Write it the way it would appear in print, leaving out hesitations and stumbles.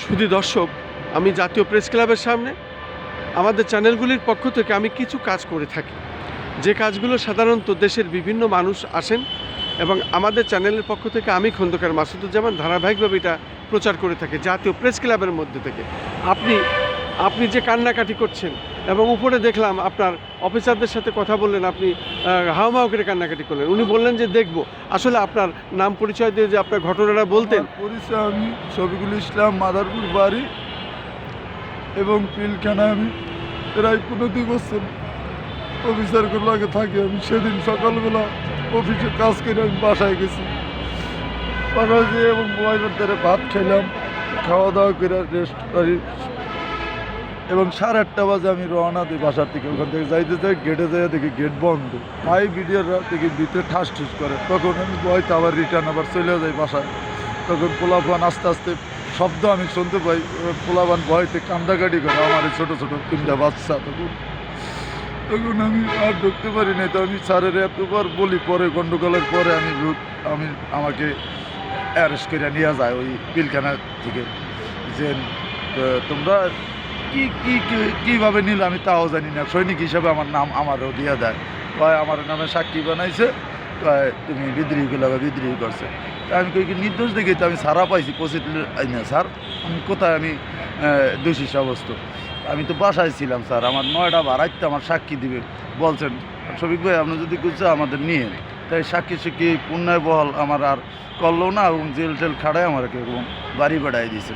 শুধু দর্শক, আমি জাতীয় প্রেস ক্লাবের সামনে আমাদের চ্যানেলগুলির পক্ষ থেকে আমি কিছু কাজ করে থাকি, যে কাজগুলো সাধারণত দেশের বিভিন্ন মানুষ আসেন এবং আমাদের চ্যানেলের পক্ষ থেকে আমি খন্দকার মাসুদুজ্জামান ধারাবাহিকভাবে এটা প্রচার করে থাকি জাতীয় প্রেস ক্লাবের মধ্যে থেকে। আপনি যে কান্নাকাটি করছেন এবং উপরে দেখলাম আপনার অফিসারদের সাথে কথা বললেন, আপনি হাওমাও করে কান্নাকাটি করলেন। উনি বললেন যে দেখব, আসলে আপনার নাম পরিচয় দিয়ে যে আপনার ঘটনাটা বলতেন। পরিচয়, আমি শফিকুল ইসলাম, মাদারপুর বাড়ি এবং পিলখানায় আমি প্রায় 15 বছর অফিসারগুলো আগে থাকি। আমি সেদিন সকালবেলা অফিসে কাজ করে আমি বাসায় গেছি, বাসায় যেয়ে এবং মোবাইলের দ্বারা ভাত খেলাম, খাওয়া দাওয়া করে রেস্ট করি এবং 8:30 বাজে আমি রওনা দিই বাসার থেকে। ওখান থেকে যাইতে যাই, গেটে যাই দেখি গেট বন্ধ। ভাই ভিডিওরা দেখি ভিতরে ঠাস ঠুস করে, তখন আমি ভয়তে আবার রিটার্ন আবার চলে যাই বাসায়। তখন পোলাপান আস্তে আস্তে শব্দ আমি শুনতে পাই, পোলাপান ভয়তে কান্দাকাটি করে, আমার ছোটো ছোটো 3টা বাচ্চা। তখন আমি আর ঢুকতে পারি না। তো আমি স্যারের এতবার বলি, পরে গন্ডগোলের পরে আমাকে অ্যারেস্ট করে নিয়ে যায় ওই পিলখানা থেকে। যে তোমরা কীভাবে নিলে আমি তাও জানি না, সৈনিক হিসাবে আমার নাম আমারও দিয়ে দেয়, কয় আমার নামে সাক্ষী বানাইছে, কয় তুমি বিদ্রোহী করছে। আমি কই নির্দোষ দেখি তো আমি সারা পাইছি 25 না স্যার, আমি কোথায় আমি দোষী সাব্যস্ত? আমি তো বাসায় ছিলাম স্যার, আমার 9টা বাড়াইতে আমার সাক্ষী দিবে বলছেন। শফিক ভাই, আপনি যদি কিছু আমাদের নিয়ে, তাই সাক্ষী পুণ্যায় বহল আমার আর করলো না এবং জেল টেল খাড়ায় আমার বাড়ি বাড়াই দিয়েছে।